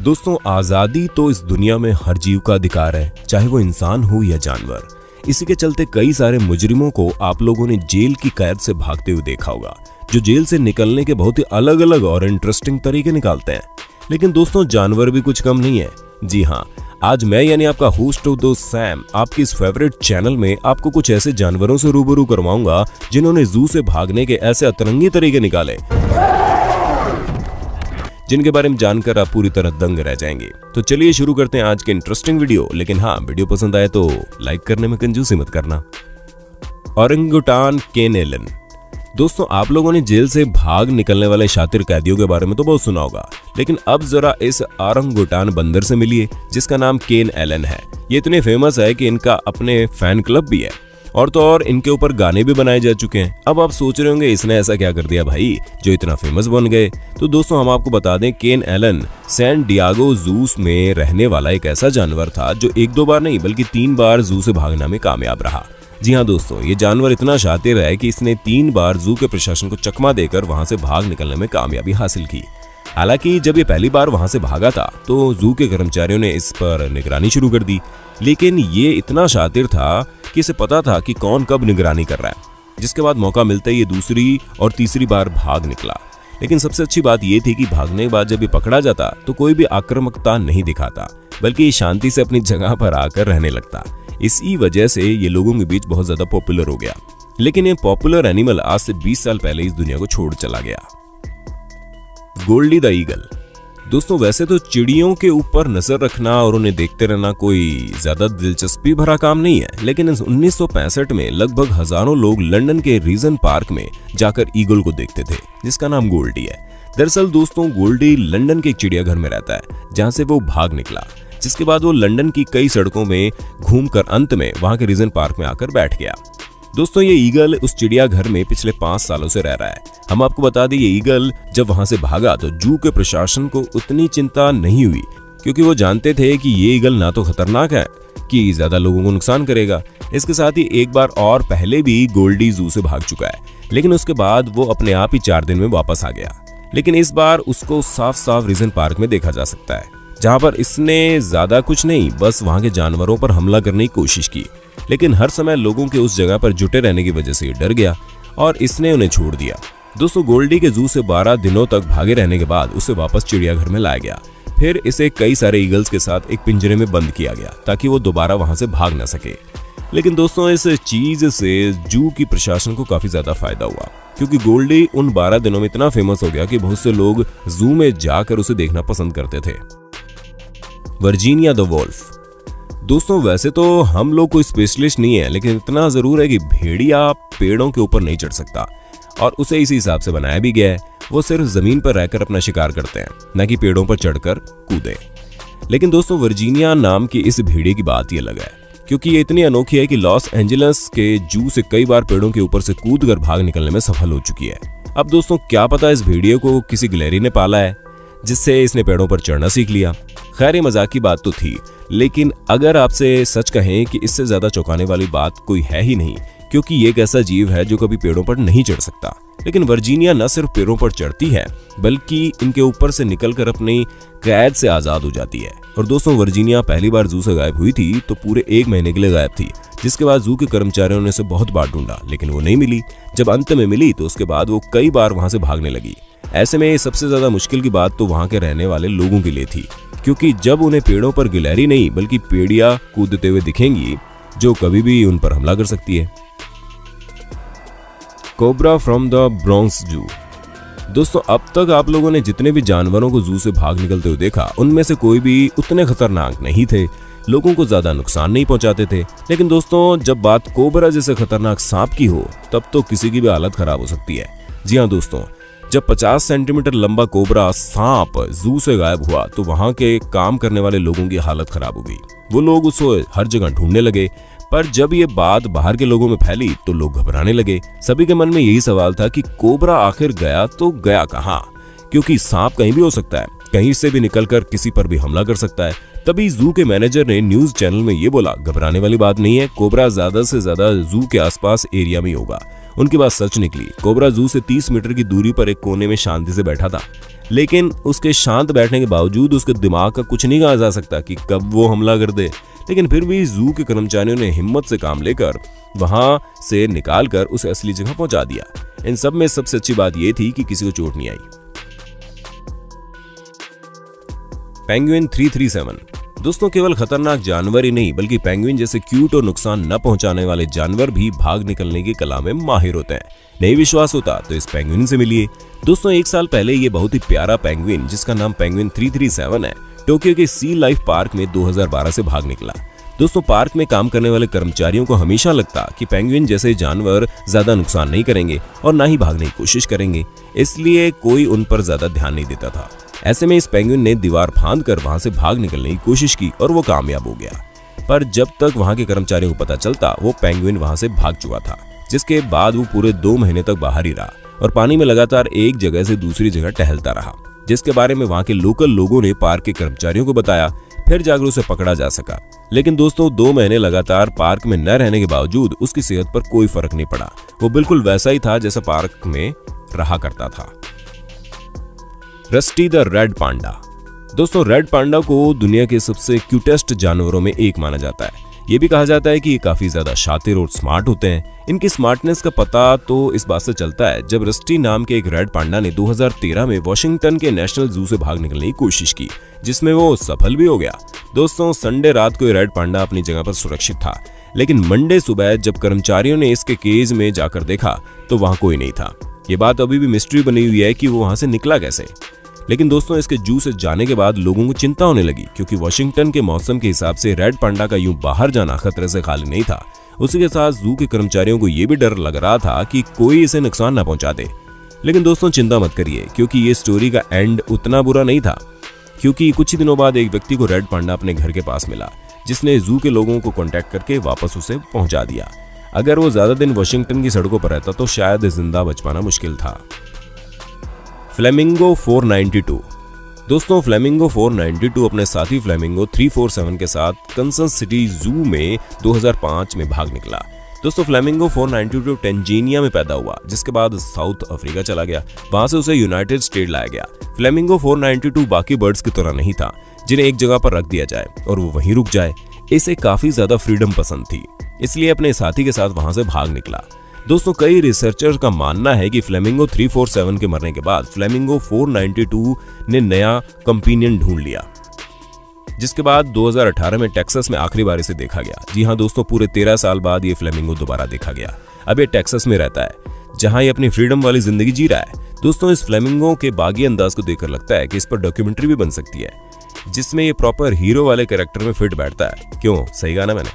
दोस्तों, आजादी तो इस दुनिया में हर जीव का अधिकार है, चाहे वो इंसान हो या जानवर। इसी के चलते कई सारे मुजरिमों को आप लोगों ने जेल की कैद से भागते हुए देखा होगा, जो जेल से निकलने के बहुत ही अलग अलग और इंटरेस्टिंग तरीके निकालते हैं। लेकिन दोस्तों, जानवर भी कुछ कम नहीं है। जी हाँ, आज मैं यानी आपका होस्ट हूं दोस्त सैम, आपकी इस फेवरेट चैनल में आपको कुछ ऐसे जानवरों से रूबरू करवाऊंगा जिन्होंने जू से भागने के ऐसे अतरंगी तरीके निकाले जिनके बारे में जानकर आप पूरी तरह दंग रह जाएंगे। तो चलिए शुरू करते हैं आज के इंटरेस्टिंग वीडियो। लेकिन हाँ, वीडियो पसंद आए तो लाइक करने में कंजूसी मत करना। ओरंगुटान केन एलन। दोस्तों, आप लोगों ने जेल से भाग निकलने वाले शातिर कैदियों के बारे में तो बहुत सुना होगा, लेकिन अब जरा इस ओरंगुटान बंदर से मिलिए जिसका नाम केन एलन है। ये इतने फेमस है कि इनका अपने फैन क्लब भी है, और तो और इनके ऊपर गाने भी बनाए जा चुके हैं। अब आप सोच रहे होंगे इसने ऐसा क्या कर दिया भाई जो इतना फेमस बन गए। तो दोस्तों, हम आपको बता दें, केन एलन सैन डियागो जू में रहने वाला एक ऐसा जानवर था जो एक दो बार नहीं बल्कि 3 बार जू से भागने में कामयाब रहा। जी हाँ दोस्तों, ये जानवर इतना शातिर है कि इसने 3 बार जू के प्रशासन को चकमा देकर वहां से भाग निकलने में कामयाबी हासिल की। हालांकि जब ये पहली बार वहां से भागा था तो जू के कर्मचारियों ने इस पर निगरानी शुरू कर दी, लेकिन ये इतना शातिर था कि इसे पता था कि कौन कब निगरानी कर रहा है। जिसके बाद मौका मिलते ही ये दूसरी और तीसरी बार भाग निकला। लेकिन सबसे अच्छी बात ये थी कि भागने के बाद जब ये पकड़ा जाता तो कोई भी आक्रामकता नहीं दिखाता, बल्कि शांति से अपनी जगह पर आकर रहने लगता। इसी वजह से ये लोगों के बीच बहुत ज्यादा पॉपुलर हो गया। लेकिन ये पॉपुलर एनिमल आज से 20 साल पहले इस दुनिया को छोड़ चला गया। Goldie the Eagle. दोस्तों, वैसे तो चिड़ियों के ऊपर नजर रखना और उन्हें देखते रहना कोई ज्यादा दिलचस्पी भरा काम नहीं है, लेकिन 1965 में लगभग हजारों लोग लंदन के रीजन पार्क में जाकर ईगल को देखते थे, जिसका नाम गोल्डी है। दरअसल दोस्तों, गोल्डी लंदन के एक चिड़ियाघर में रहता है, जहां से वो भाग निकला। जिसके बाद वो लंदन की कई सड़कों में घूमकर अंत में वहां के रीजन पार्क में आकर बैठ गया। दोस्तों, ये ईगल उस चिड़ियाघर में पिछले 5 सालों से रह रहा है। हम आपको बता दें, ये ईगल जब वहां से भागा तो जू के प्रशासन को उतनी चिंता नहीं हुई, क्योंकि वो जानते थे कि ये ईगल ना तो खतरनाक है कि ज्यादा लोगों को नुकसान करेगा। इसके साथ ही एक बार और पहले भी गोल्डी जू से भाग चुका है, लेकिन उसके बाद वो अपने आप ही 4 दिन में वापस आ गया। लेकिन इस बार उसको साफ साफ रीजन पार्क में देखा जा सकता है, जहां पर इसने ज्यादा कुछ नहीं, बस वहां के जानवरों पर हमला करने की कोशिश की। लेकिन हर समय लोगों के उस जगह पर जुटे रहने की वजह से डर गया और इसने उन्हें छोड़ दिया। दोस्तों, गोल्डी के जू से 12 दिनों तक भागे रहने के बाद उसे वापस चिड़ियाघर में लाया गया। फिर इसे कई सारे ईगल्स के साथ एक पिंजरे में बंद किया गया ताकि वो दोबारा वहां से भाग ना सके। लेकिन दोस्तों, इस चीज से जू की प्रशासन को काफी ज्यादा फायदा हुआ, क्योंकि गोल्डी उन 12 दिनों में इतना फेमस हो गया कि बहुत से लोग जू में जाकर उसे देखना पसंद करते थे। Virginia the Wolff. दोस्तों, वैसे तो हम लोग कोई स्पेशलिस्ट नहीं है, लेकिन इतना जरूर है कि भेड़िया पेड़ों के ऊपर नहीं चढ़ सकता, और उसे इसी हिसाब से बनाया भी गया है। वो सिर्फ जमीन पर रहकर अपना शिकार करते हैं, न कि पेड़ों पर चढ़कर कूदे। लेकिन दोस्तों, वर्जीनिया नाम की इस भेड़िए की बात ही अलग है, क्योंकि ये इतनी अनोखी है कि लॉस एंजलिस के जू से कई बार पेड़ों के ऊपर से कूदकर भाग निकलने में सफल हो चुकी है। अब दोस्तों, क्या पता इस भेड़िए को किसी गिलहरी ने पाला है, जिससे इसने पेड़ों पर चढ़ना सीख लिया। खैर, ये मजाक की बात तो थी, लेकिन अगर आपसे सच कहें कि इससे ज्यादा चौंकाने वाली बात कोई है ही नहीं, क्योंकि ये एक ऐसा जीव है जो कभी पेड़ों पर नहीं चढ़ सकता। लेकिन वर्जीनिया न सिर्फ पेड़ों पर चढ़ती है, बल्कि इनके ऊपर से निकलकर अपनी कैद से आजाद हो जाती है। और दोस्तों, वर्जीनिया पहली बार जू से गायब हुई थी तो पूरे 1 महीने के लिए गायब थी, जिसके बाद जू के कर्मचारियों ने उसे बहुत बार ढूंढा, लेकिन वो नहीं मिली। जब अंत में मिली तो उसके बाद वो कई बार वहां से भागने लगी। ऐसे में सबसे ज्यादा मुश्किल की बात तो वहां के रहने वाले लोगों के लिए थी, क्योंकि जब उन्हें पेड़ों पर गिलहरी नहीं बल्कि पेड़िया कूदते हुए दिखेंगी जो कभी भी उन पर हमला कर सकती है। कोबरा फ्रॉम द ब्रोंक्स जू। दोस्तों, अब तक आप लोगों ने जितने भी जानवरों को जू से भाग निकलते हुए देखा, उनमें से कोई भी उतने खतरनाक नहीं थे, लोगों को ज्यादा नुकसान नहीं पहुंचाते थे। लेकिन दोस्तों, जब बात कोबरा जैसे खतरनाक सांप की हो, तब तो किसी की भी हालत खराब हो सकती है। जी हाँ दोस्तों, जब 50 सेंटीमीटर लंबा कोबरा सांप जू से गायब हुआ तो वहां के काम करने वाले लोगों की हालत खराब हो गई। वो लोग उसे हर जगह ढूंढने लगे, पर जब ये बात बाहर के लोगों में फैली तो लोग घबराने लगे। सभी के मन में यही सवाल था कि कोबरा आखिर गया तो गया कहां, क्योंकि सांप कहीं भी हो सकता है, कहीं से भी निकलकर किसी पर भी हमला कर सकता है। तभी जू के मैनेजर ने न्यूज चैनल में ये बोला, घबराने वाली बात नहीं है, कोबरा ज्यादा से ज्यादा जू के आसपास एरिया में होगा। उनकी बात सच निकली। कोबरा जू से 30 मीटर की दूरी पर एक कोने में शांति से बैठा था, लेकिन उसके शांत बैठने के बावजूद उसके दिमाग का कुछ नहीं कहा जा सकता कि कब वो हमला कर दे। लेकिन फिर भी जू के कर्मचारियों ने हिम्मत से काम लेकर वहां से निकालकर उसे असली जगह पहुंचा दिया। इन सब में सबसे अच्छी बात यह थी कि किसी को चोट नहीं आई। पेंगुइन 337। दोस्तों, केवल खतरनाक जानवर ही नहीं बल्कि पेंगुइन जैसे क्यूट और नुकसान न पहुंचाने वाले जानवर भी भाग निकलने की कला में माहिर होते हैं। नहीं विश्वास होता तो इस पेंगुइन से मिलिए। दोस्तों, 1 साल पहले ये बहुत ही प्यारा पेंगुइन जिसका नाम पेंगुइन 337 है, टोक्यो के सी लाइफ पार्क में 2012 से भाग निकला। दोस्तों, पार्क में काम करने वाले कर्मचारियों को हमेशा लगता कि पेंगुइन जैसे जानवर ज्यादा नुकसान नहीं करेंगे और ना ही भागने की कोशिश करेंगे, इसलिए कोई उन पर ज्यादा ध्यान नहीं देता था। ऐसे में इस पेंगुइन ने दीवार फांदकर वहां से भाग निकलने की कोशिश की और वो कामयाब हो गया। पर जब तक वहां के कर्मचारियों को पता चलता वो पेंगुइन वहां से भाग चुका था, जिसके बाद वो पूरे 2 महीने तक बाहर ही रहा और पानी में लगातार एक जगह से दूसरी जगह टहलता रहा, जिसके बारे में वहां के लोकल लोगों ने पार्क के कर्मचारियों को बताया। फिर जाकर उसे पकड़ा जा सका। लेकिन दोस्तों, 2 महीने लगातार पार्क में न रहने के बावजूद उसकी सेहत पर कोई फर्क नहीं पड़ा। वो बिल्कुल वैसा ही था जैसा पार्क में रहा करता था। Rusty the red panda. दोस्तों, रेड पांडा को दुनिया के सबसे क्यूटेस्ट जानवरों में एक माना जाता है। ये भी कहा जाता है कि ये काफी ज्यादा शातिर और स्मार्ट होते हैं। इनकी स्मार्टनेस का पता तो इस बात से चलता है जब रस्टी नाम के एक रेड पांडा ने 2013 में वॉशिंगटन के नेशनल जू से भाग निकलने की कोशिश की, जिसमें वो सफल भी हो गया। दोस्तों, संडे रात को रेड पांडा अपनी जगह पर सुरक्षित था, लेकिन मंडे सुबह जब कर्मचारियों ने इसके केज में जाकर देखा तो वहां कोई नहीं था। ये बात अभी भी मिस्ट्री बनी हुई है कि वो वहां से निकला कैसे। लेकिन दोस्तों, इसके जू से जाने के बाद लोगों को चिंता होने लगी, क्योंकि वॉशिंगटन के मौसम के हिसाब से रेड पांडा का यूं बाहर जाना खतरे से खाली नहीं था। उसी के साथ जू के कर्मचारियों को यह भी डर लग रहा था कि कोई इसे नुकसान न पहुंचा दे। लेकिन दोस्तों, चिंता मत करिए, क्योंकि ये स्टोरी का एंड उतना बुरा नहीं था। क्योंकि कुछ ही दिनों बाद एक व्यक्ति को रेड पांडा अपने घर के पास मिला, जिसने जू के लोगों को कांटेक्ट करके वापस उसे पहुंचा दिया। अगर वो ज्यादा दिन वॉशिंगटन की सड़कों पर रहता तो शायद जिंदा बच पाना मुश्किल था। फ्लेमिंगो 492। दोस्तों, फ्लेमिंगो 492 अपने साथी फ्लेमिंगो 347 के साथ कंसन सिटी जू में 2005 में भाग निकला। दोस्तों, फ्लेमिंगो 492 टेंजानिया में पैदा हुआ, जिसके बाद साउथ अफ्रीका चला गया। वहां से उसे यूनाइटेड स्टेट लाया गया। फ्लेमिंगो 492 बाकी बर्ड्स की तरह नहीं था जिन्हें एक जगह पर रख दिया जाए और वो वहीं रुक जाए। इसे काफी ज्यादा फ्रीडम पसंद थी, इसलिए अपने साथी के साथ वहां से भाग निकला। दोस्तों, कई रिसर्चर्स का मानना है कि फ्लेमिंगो 347 के मरने के बाद फ्लेमिंगो 492 ने नया कंपेनियन ढूंढ लिया, जिसके बाद 2018 में टेक्सास में आखिरी बार इसे देखा गया। जी हाँ दोस्तों, पूरे 13 साल बाद ये फ्लेमिंगो दोबारा देखा गया। अब ये टेक्सास में रहता है, जहां ये अपनी फ्रीडम वाली जिंदगी जी रहा है। दोस्तों, इस फ्लेमिंगो के बागी अंदाज को देखकर लगता है कि इस पर डॉक्यूमेंट्री भी बन सकती है, जिसमें ये प्रॉपर हीरो वाले कैरेक्टर में फिट बैठता है। क्यों, सही कहा ना मैंने।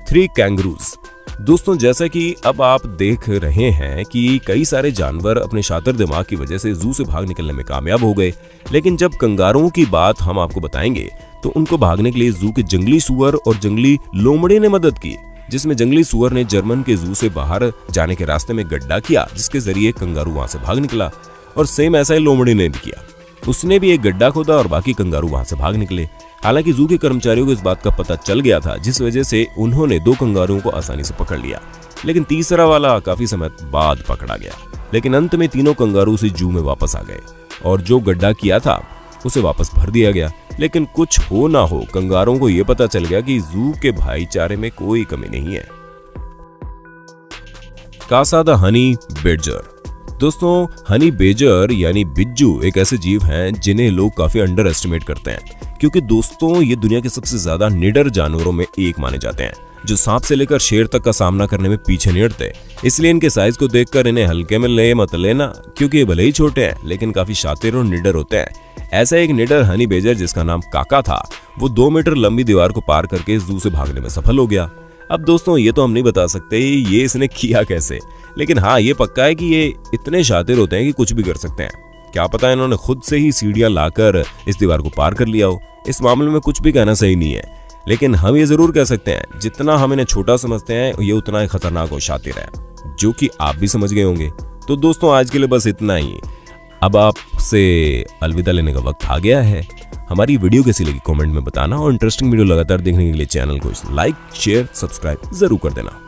3 कैंगरूज। दोस्तों, जैसा कि अब आप देख रहे हैं कि कई सारे जानवर अपने शातिर दिमाग की वजह से जू से भाग निकलने में कामयाब हो गए, लेकिन जब कंगारुओं की बात हम आपको बताएंगे तो उनको भागने के लिए जू के जंगली सुअर और जंगली लोमड़ी ने मदद की, जिसमें जंगली सुअर ने जर्मन के जू से बाहर जाने के रास्ते में गड्ढा किया, जिसके जरिए कंगारू वहां से भाग निकला। और सेम ऐसा ही लोमड़ी ने भी किया, उसने भी एक गड्ढा खोदा और बाकी कंगारू वहां से भाग निकले। हालांकि जू के कर्मचारियों को इस बात का पता चल गया था, जिस वजह से उन्होंने 2 कंगारुओं को आसानी से पकड़ लिया, लेकिन तीसरा वाला काफी समय बाद पकड़ा गया। लेकिन अंत में तीनों कंगारू से जू में वापस आ गए और जो गड्ढा किया था उसे वापस भर दिया गया। लेकिन कुछ हो ना हो, कंगारुओं को यह पता चल गया कि जू के भाईचारे में कोई कमी नहीं है। कासा द हनी बेडजर। दोस्तों, हनी बेजर यानी बिज्जू एक ऐसे जीव हैं जिन्हें लोग काफी अंडर एस्टिमेट करते हैं, क्योंकि दोस्तों ये दुनिया के सबसे ज्यादा निडर जानवरों में एक माने जाते हैं, जो सांप से लेकर शेर तक का सामना करने में पीछे नहीं हटते। इसलिए इनके साइज को देखकर इन्हें हल्के में ले मत लेना, क्योंकि ये भले ही छोटे हैं लेकिन काफी शातिर और निडर होते हैं। ऐसा एक निडर हनी बेजर जिसका नाम काका था, वो 2 मीटर लंबी दीवार को पार करके जू से भागने में सफल हो गया। अब दोस्तों, ये तो हम नहीं बता सकते ये इसने किया कैसे, लेकिन हाँ ये पक्का है कि ये इतने शातिर होते हैं कि कुछ भी कर सकते हैं। क्या पता इन्होंने खुद से ही सीढ़ियां लाकर इस दीवार को पार कर लिया हो। इस मामले में कुछ भी कहना सही नहीं है, लेकिन हम ये जरूर कह सकते हैं जितना हम इन्हें छोटा समझते हैं ये उतना ही खतरनाक और शातिर है, जो कि आप भी समझ गए होंगे। तो दोस्तों, आज के लिए बस इतना ही। अब आपसे अलविदा लेने का वक्त आ गया है। हमारी वीडियो कैसी लगी कमेंट में बताना, और इंटरेस्टिंग वीडियो लगातार देखने के लिए चैनल को लाइक, शेयर, सब्सक्राइब जरूर कर देना।